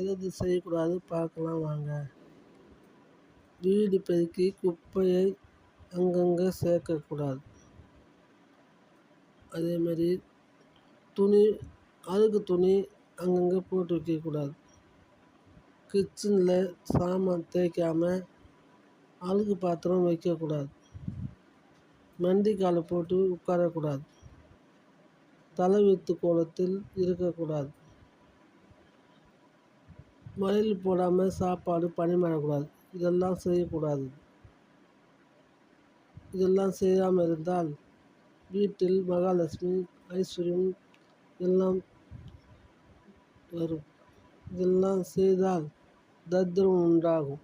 எது செய்யக்கூடாது பார்க்கலாம் வாங்க. வீடு பெருக்கி குப்பையை அங்கங்கே சேர்க்கக்கூடாது. அதேமாரி அழுக்கு துணி அங்கங்கே போட்டு வைக்கக்கூடாது. கிச்சனில் சாமான் தேய்க்காமல் அழுக்கு பாத்திரம் வைக்கக்கூடாது. மண்டிக்காலை போட்டு உட்காரக்கூடாது. தலைவித்து கோலத்தில் இருக்கக்கூடாது. வளையல் போடாமல் சாப்பாடு பரிமாறக்கூடாது. இதெல்லாம் செய்யக்கூடாது. இதெல்லாம் செய்யாமல் இருந்தால் வீட்டில் மகாலட்சுமி ஐஸ்வர்யம் எல்லாம் வரும். இதெல்லாம் செய்தால் தரித்திரம் உண்டாகும்.